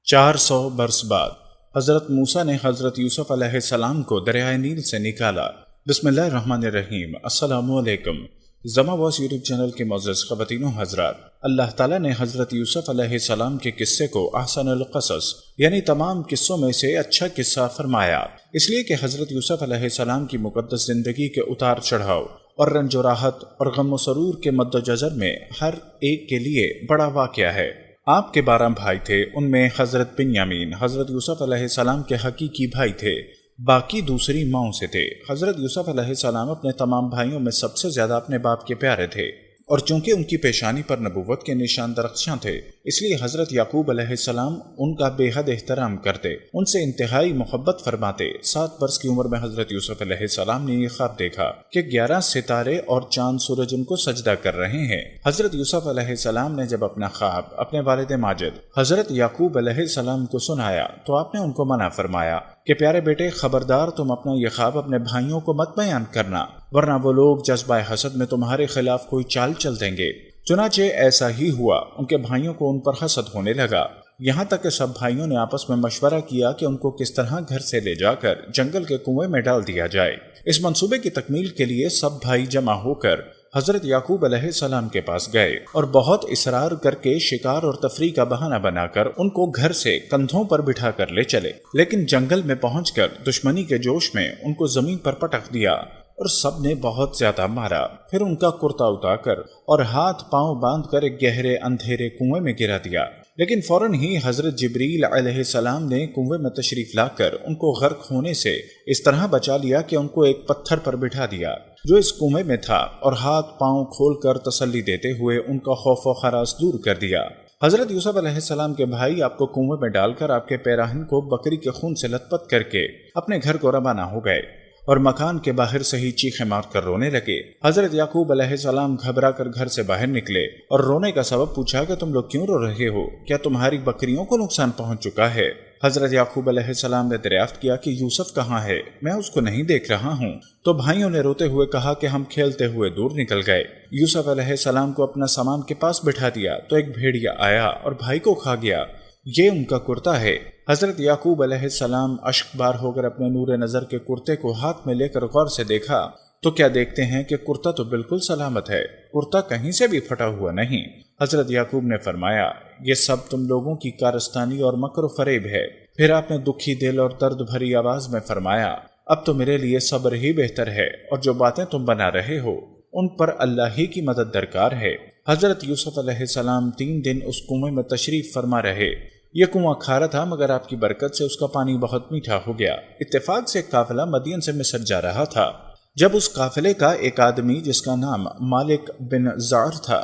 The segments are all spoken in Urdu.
400 برس بعد حضرت موسیٰ نے حضرت یوسف علیہ السلام کو دریائے نیل سے نکالا۔ بسم اللہ الرحمن الرحیم۔ السلام علیکم۔ زما واس یوٹیوب چینل کے معزز خواتین و حضرات، اللہ تعالیٰ نے حضرت یوسف علیہ السلام کے قصے کو احسن القصص یعنی تمام قصوں میں سے اچھا قصہ فرمایا، اس لیے کہ حضرت یوسف علیہ السلام کی مقدس زندگی کے اتار چڑھاؤ اور رنج و راحت اور غم و سرور کے مد و جزر میں ہر ایک کے لیے بڑا واقعہ ہے۔ آپ کے 12 بھائی تھے، ان میں حضرت بنیامین حضرت یوسف علیہ السلام کے حقیقی بھائی تھے، باقی دوسری ماؤں سے تھے۔ حضرت یوسف علیہ السلام اپنے تمام بھائیوں میں سب سے زیادہ اپنے باپ کے پیارے تھے، اور چونکہ ان کی پیشانی پر نبوت کے نشان درخشاں تھے، اس لیے حضرت یعقوب علیہ السلام ان کا بے حد احترام کرتے، ان سے انتہائی محبت فرماتے۔ 7 برس کی عمر میں حضرت یوسف علیہ السلام نے یہ خواب دیکھا کہ 11 ستارے اور چاند سورج ان کو سجدہ کر رہے ہیں۔ حضرت یوسف علیہ السلام نے جب اپنا خواب اپنے والد ماجد حضرت یعقوب علیہ السلام کو سنایا تو آپ نے ان کو منع فرمایا کہ پیارے بیٹے، خبردار تم اپنا یہ خواب اپنے بھائیوں کو مت بیان کرنا، ورنہ وہ لوگ جذبہ حسد میں تمہارے خلاف کوئی چال چل دیں گے۔ چنانچہ ایسا ہی ہوا، ان کے بھائیوں کو ان پر حسد ہونے لگا، یہاں تک کہ سب بھائیوں نے آپس میں مشورہ کیا کہ ان کو کس طرح گھر سے لے جا کر جنگل کے کنویں میں ڈال دیا جائے۔ اس منصوبے کی تکمیل کے لیے سب بھائی جمع ہو کر حضرت یعقوب علیہ السلام کے پاس گئے اور بہت اصرار کر کے شکار اور تفریح کا بہانہ بنا کر ان کو گھر سے کندھوں پر بٹھا کر لے چلے، لیکن جنگل میں پہنچ کر دشمنی کے جوش میں ان کو زمین پر پٹک دیا اور سب نے بہت زیادہ مارا۔ پھر ان کا کرتا اتار کر اور ہاتھ پاؤں باندھ کر ایک گہرے اندھیرے کنویں میں گرا دیا، لیکن فوراً ہی حضرت جبریل علیہ السلام نے کنویں میں تشریف لا کر ان کو غرق ہونے سے اس طرح بچا لیا کہ ان کو ایک پتھر پر بٹھا دیا جو اس کنویں میں تھا، اور ہاتھ پاؤں کھول کر تسلی دیتے ہوئے ان کا خوف و خراش دور کر دیا۔ حضرت یوسف علیہ السلام کے بھائی آپ کو کنویں میں ڈال کر آپ کے پیراہن کو بکری کے خون سے لت پت کر کے اپنے گھر کو روانہ ہو گئے اور مکان کے باہر سے ہی چیخیں مار کر رونے لگے۔ حضرت یعقوب علیہ السلام گھبرا کر گھر سے باہر نکلے اور رونے کا سبب پوچھا کہ تم لوگ کیوں رو رہے ہو؟ کیا تمہاری بکریوں کو نقصان پہنچ چکا ہے؟ حضرت یعقوب علیہ السلام نے دریافت کیا کہ یوسف کہاں ہے؟ میں اس کو نہیں دیکھ رہا ہوں۔ تو بھائیوں نے روتے ہوئے کہا کہ ہم کھیلتے ہوئے دور نکل گئے۔ یوسف علیہ السلام کو اپنا سامان کے پاس بٹھا دیا تو ایک بھیڑیا آیا اور بھائی کو کھا گیا، یہ ان کا کرتا ہے۔ حضرت یعقوب علیہ السلام اشک بار ہو کر اپنے نور نظر کے کرتے کو ہاتھ میں لے کر غور سے دیکھا تو کیا دیکھتے ہیں کہ کرتا تو بالکل سلامت ہے، کرتا کہیں سے بھی پھٹا ہوا نہیں۔ حضرت یعقوب نے فرمایا، یہ سب تم لوگوں کی کارستانی اور مکر و فریب ہے۔ پھر آپ نے دکھی دل اور درد بھری آواز میں فرمایا، اب تو میرے لیے صبر ہی بہتر ہے، اور جو باتیں تم بنا رہے ہو ان پر اللہ ہی کی مدد درکار ہے۔ حضرت یوسف علیہ السلام 3 دن اس کنویں میں تشریف فرما رہے۔ یہ کنواں کھارا تھا، مگر آپ کی برکت سے اس کا پانی بہت میٹھا ہو گیا۔ اتفاق سے ایک قافلہ مدین سے مصر جا رہا تھا، جب اس قافلے کا ایک آدمی جس کا نام مالک بن زعر تھا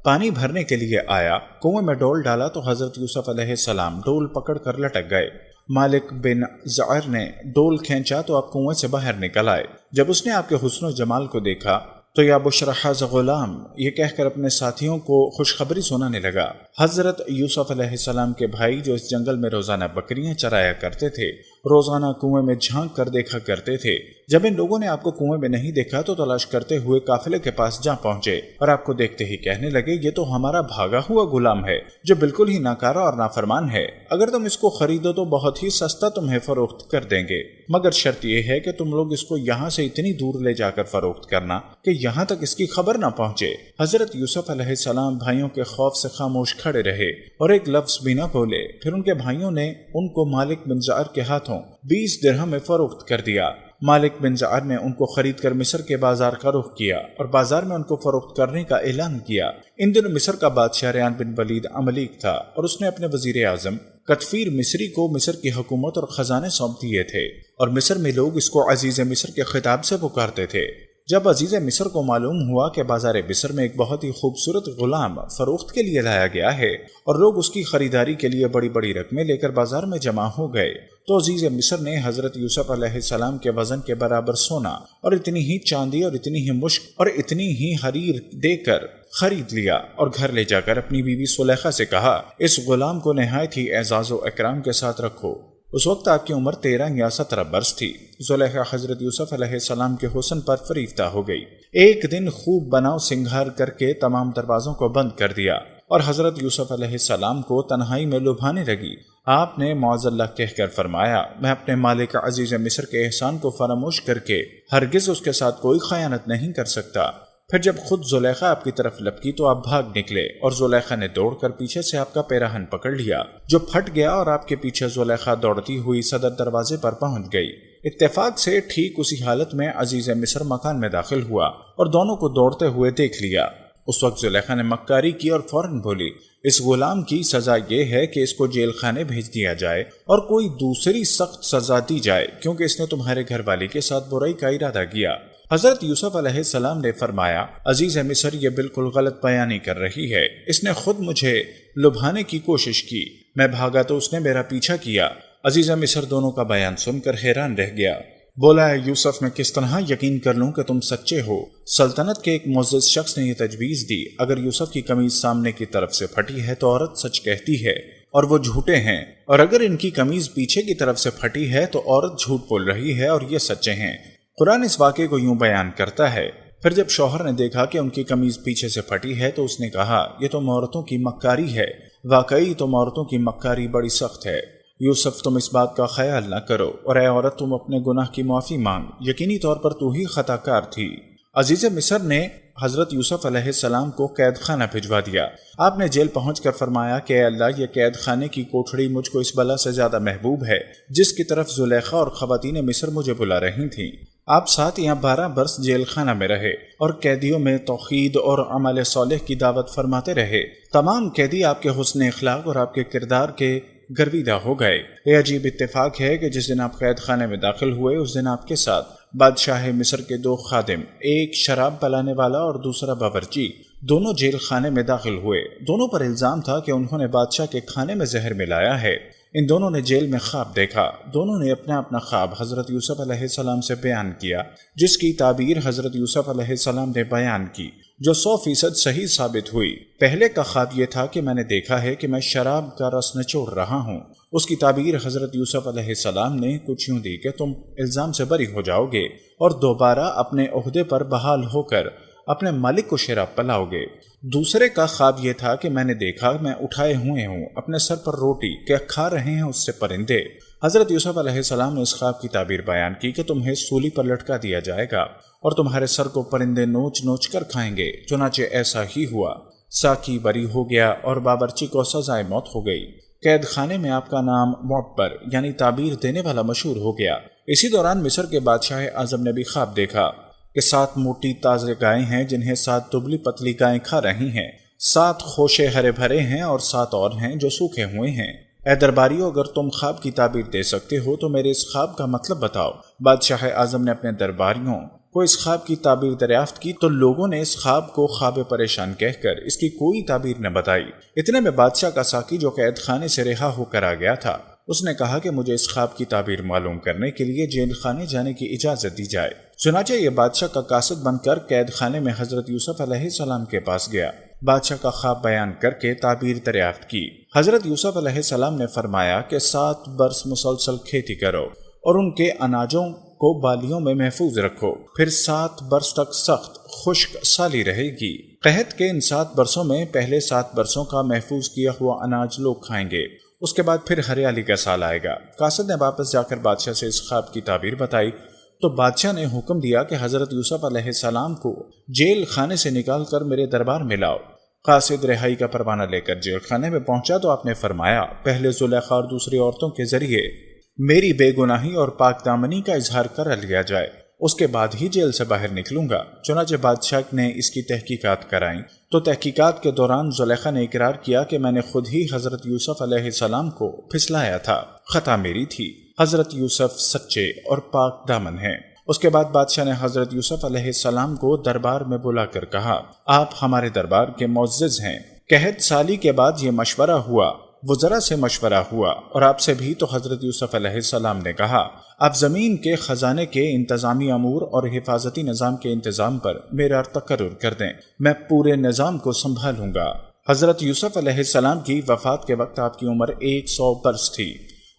پانی بھرنے کے لیے آیا، کنویں میں ڈول ڈالا تو حضرت یوسف علیہ السلام ڈول پکڑ کر لٹک گئے۔ مالک بن زعر نے ڈول کھینچا تو آپ کنویں سے باہر نکل آئے۔ جب اس نے آپ کے حسن و جمال کو دیکھا تو یا بشرا حاذ غلام یہ کہہ کر اپنے ساتھیوں کو خوشخبری سنانے لگا۔ حضرت یوسف علیہ السلام کے بھائی جو اس جنگل میں روزانہ بکریاں چرایا کرتے تھے، روزانہ کنویں میں جھانک کر دیکھا کرتے تھے۔ جب ان لوگوں نے آپ کو کنویں میں نہیں دیکھا تو تلاش کرتے ہوئے قافلے کے پاس جا پہنچے اور آپ کو دیکھتے ہی کہنے لگے، یہ تو ہمارا بھاگا ہوا غلام ہے جو بالکل ہی ناکارہ اور نافرمان ہے، اگر تم اس کو خریدو تو بہت ہی سستا تمہیں فروخت کر دیں گے، مگر شرط یہ ہے کہ تم لوگ اس کو یہاں سے اتنی دور لے جا کر فروخت کرنا کہ یہاں تک اس کی خبر نہ پہنچے۔ حضرت یوسف علیہ السلام بھائیوں کے خوف سے خاموش کھڑے رہے اور ایک لفظ بھی نہ بولے۔ پھر ان کے بھائیوں نے ان کو مالک بن زعر کے ہاتھوں 20 درہم میں فروخت کر دیا۔ مالک بن زعر نے ان کو خرید کر مصر کے بازار کا رخ کیا اور بازار میں ان کو فروخت کرنے کا اعلان کیا۔ ان دنوں مصر کا بادشاہ ریان بن ولید عملیق تھا، اور اس نے اپنے وزیر اعظم کتفیر مصری کو مصر کی حکومت اور خزانے سونپ دیے تھے، اور مصر میں لوگ اس کو عزیز مصر کے خطاب سے پکارتے تھے۔ جب عزیز مصر کو معلوم ہوا کہ بازار مصر میں ایک بہت ہی خوبصورت غلام فروخت کے لیے لایا گیا ہے اور لوگ اس کی خریداری کے لیے بڑی بڑی رقمیں لے کر بازار میں جمع ہو گئے، تو عزیز مصر نے حضرت یوسف علیہ السلام کے وزن کے برابر سونا اور اتنی ہی چاندی اور اتنی ہی مشک اور اتنی ہی حریر دے کر خرید لیا، اور گھر لے جا کر اپنی بیوی سلیخا سے کہا، اس غلام کو نہایت ہی اعزاز و اکرام کے ساتھ رکھو۔ اس وقت آپ کی عمر 13 یا 17 برس تھی۔ زلیخا حضرت یوسف علیہ السلام کے حسن پر فریفتہ ہو گئی۔ ایک دن خوب بناؤ سنگھار کر کے تمام دروازوں کو بند کر دیا اور حضرت یوسف علیہ السلام کو تنہائی میں لبھانے لگی۔ آپ نے معاذ اللہ کہہ کر فرمایا، میں اپنے مالک عزیز مصر کے احسان کو فراموش کر کے ہرگز اس کے ساتھ کوئی خیانت نہیں کر سکتا۔ پھر جب خود زلیخا آپ کی طرف لپکی تو آپ بھاگ نکلے اور زلیخا نے دوڑ کر پیچھے سے آپ کا پیراہن پکڑ لیا جو پھٹ گیا، اور آپ کے پیچھے زلیخا دوڑتی ہوئی صدر دروازے پر پہنچ گئی۔ اتفاق سے ٹھیک اسی حالت میں عزیز مصر مکان میں داخل ہوا اور دونوں کو دوڑتے ہوئے دیکھ لیا۔ اس وقت زلیخا نے مکاری کی اور فوراً بولی، اس غلام کی سزا یہ ہے کہ اس کو جیل خانے بھیج دیا جائے اور کوئی دوسری سخت سزا دی جائے، کیونکہ اس نے تمہارے گھر والی کے ساتھ برائی کا ارادہ کیا۔ حضرت یوسف علیہ السلام نے فرمایا، عزیز مصر یہ بالکل غلط بیانی کر رہی ہے، اس نے خود مجھے لبھانے کی کوشش کی، میں بھاگا تو اس نے میرا پیچھا کیا۔ عزیز مصر دونوں کا بیان سن کر حیران رہ گیا، بولا، اے یوسف میں کس طرح یقین کر لوں کہ تم سچے ہو؟ سلطنت کے ایک معزز شخص نے یہ تجویز دی، اگر یوسف کی قمیض سامنے کی طرف سے پھٹی ہے تو عورت سچ کہتی ہے اور وہ جھوٹے ہیں، اور اگر ان کی قمیض پیچھے کی طرف سے پھٹی ہے تو عورت جھوٹ بول رہی ہے اور یہ سچے ہیں۔ قرآن اس واقعے کو یوں بیان کرتا ہے، پھر جب شوہر نے دیکھا کہ ان کی قمیض پیچھے سے پھٹی ہے تو اس نے کہا، یہ تو عورتوں کی مکاری ہے، واقعی تم عورتوں کی مکاری بڑی سخت ہے۔ یوسف تم اس بات کا خیال نہ کرو، اور اے عورت تم اپنے گناہ کی معافی مانگ، یقینی طور پر تو ہی خطا کار تھی۔ عزیز مصر نے حضرت یوسف علیہ السلام کو قید خانہ بھجوا دیا۔ آپ نے جیل پہنچ کر فرمایا کہ اے اللہ، یہ قید خانے کی کوٹھڑی مجھ کو اس بلا سے زیادہ محبوب ہے جس کی طرف زلیخا اور خواتین مصر مجھے بلا رہی تھیں۔ آپ 7 یا 12 برس جیل خانہ میں رہے اور قیدیوں میں توحید اور عمل صالح کی دعوت فرماتے رہے۔ تمام قیدی آپ کے حسن اخلاق اور آپ کے کردار کے گرویدہ ہو گئے۔ یہ عجیب اتفاق ہے کہ جس دن آپ قید خانے میں داخل ہوئے اس دن آپ کے ساتھ بادشاہ مصر کے 2 خادم، ایک شراب پلانے والا اور دوسرا باورچی، دونوں جیل خانے میں داخل ہوئے۔ دونوں پر الزام تھا کہ انہوں نے بادشاہ کے کھانے میں زہر ملایا ہے۔ ان دونوں نے جیل میں خواب دیکھا۔ دونوں نے اپنا اپنا خواب حضرت یوسف علیہ السلام سے بیان کیا، جس کی تعبیر حضرت یوسف علیہ السلام نے بیان کی، جو 100% صحیح ثابت ہوئی۔ پہلے کا خواب یہ تھا کہ میں نے دیکھا ہے کہ میں شراب کا رس نچوڑ رہا ہوں۔ اس کی تعبیر حضرت یوسف علیہ السلام نے کچھ یوں دی کہ تم الزام سے بری ہو جاؤ گے اور دوبارہ اپنے عہدے پر بحال ہو کر اپنے مالک کو شراب پلاؤ گے۔ دوسرے کا خواب یہ تھا کہ میں نے دیکھا میں اٹھائے ہوئے ہوں اپنے سر پر روٹی کہ کھا رہے ہیں اس سے پرندے۔ حضرت یوسف علیہ السلام نے اس خواب کی تعبیر بیان کی کہ تمہیں سولی پر لٹکا دیا جائے گا اور تمہارے سر کو پرندے نوچ نوچ کر کھائیں گے۔ چنانچہ ایسا ہی ہوا۔ ساقی بری ہو گیا اور باورچی کو سزائے موت ہو گئی۔ قید خانے میں آپ کا نام معبر یعنی تعبیر دینے والا مشہور ہو گیا۔ اسی دوران مصر کے بادشاہ اعظم نے بھی خواب دیکھا کہ 7 موٹی تازے گائیں ہیں جنہیں 7 دبلی پتلی گائیں کھا رہی ہیں، 7 خوشے ہرے بھرے ہیں اور 7 اور ہیں جو سوکھے ہوئے ہیں۔ اے درباریو، اگر تم خواب کی تعبیر دے سکتے ہو تو میرے اس خواب کا مطلب بتاؤ۔ بادشاہ اعظم نے اپنے درباریوں کو اس خواب کی تعبیر دریافت کی تو لوگوں نے اس خواب کو خواب پریشان کہہ کر اس کی کوئی تعبیر نہ بتائی۔ اتنے میں بادشاہ کا ساقی جو قید خانے سے رہا ہو کر آ گیا تھا، اس نے کہا کہ مجھے اس خواب کی تعبیر معلوم کرنے کے لیے جیل خانے جانے کی اجازت دی جائے۔ چنانچہ یہ بادشاہ کا قاصد بن کر قید خانے میں حضرت یوسف علیہ السلام کے پاس گیا۔ بادشاہ کا خواب بیان کر کے تعبیر دریافت کی۔ حضرت یوسف علیہ السلام نے فرمایا کہ 7 برس مسلسل کھیتی کرو اور ان کے اناجوں کو بالیوں میں محفوظ رکھو، پھر 7 برس تک سخت خشک سالی رہے گی۔ قحط کے ان 7 برسوں میں پہلے 7 برسوں کا محفوظ کیا ہوا اناج لوگ کھائیں گے، اس کے بعد پھر ہریالی کا سال آئے گا۔ قاصد نے واپس جا کر بادشاہ سے اس خواب کی تعبیر بتائی تو بادشاہ نے حکم دیا کہ حضرت یوسف علیہ السلام کو جیل خانے سے نکال کر میرے دربار میں لاؤ۔ قاصد رہائی کا پروانہ لے کر جیل خانے میں پہنچا تو آپ نے فرمایا، پہلے زلیخا اور دوسری عورتوں کے ذریعے میری بے گناہی اور پاک دامنی کا اظہار کر لیا جائے، اس کے بعد ہی جیل سے باہر نکلوں گا۔ چنانچہ بادشاہ نے اس کی تحقیقات کرائیں تو تحقیقات کے دوران زلیخا نے اقرار کیا کہ میں نے خود ہی حضرت یوسف علیہ السلام کو پھسلایا تھا، خطا میری تھی، حضرت یوسف سچے اور پاک دامن ہیں۔ اس کے بعد بادشاہ نے حضرت یوسف علیہ السلام کو دربار میں بلا کر کہا، آپ ہمارے دربار کے معزز ہیں۔ قحط سالی کے بعد یہ مشورہ ہوا، وزراء سے مشورہ ہوا اور آپ سے بھی، تو حضرت یوسف علیہ السلام نے کہا، آپ زمین کے خزانے کے انتظامی امور اور حفاظتی نظام کے انتظام پر میرا تقرر کر دیں، میں پورے نظام کو سنبھالوں گا۔ حضرت یوسف علیہ السلام کی وفات کے وقت آپ کی عمر 100 برس تھی،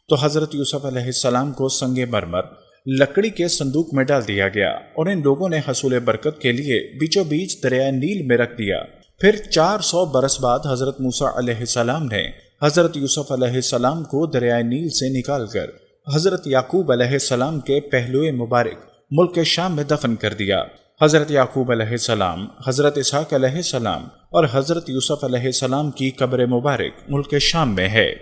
تو حضرت یوسف علیہ السلام کو سنگ مرمر لکڑی کے صندوق میں ڈال دیا گیا اور ان لوگوں نے حصول برکت کے لیے بیچوں بیچ دریائے نیل میں رکھ دیا۔ پھر 400 برس بعد حضرت موسیٰ علیہ السلام نے حضرت یوسف علیہ السلام کو دریائے نیل سے نکال کر حضرت یعقوب علیہ السلام کے پہلوئے مبارک ملک شام میں دفن کر دیا۔ حضرت یعقوب علیہ السلام، حضرت اسحاق علیہ السلام اور حضرت یوسف علیہ السلام کی قبر مبارک ملک شام میں ہے۔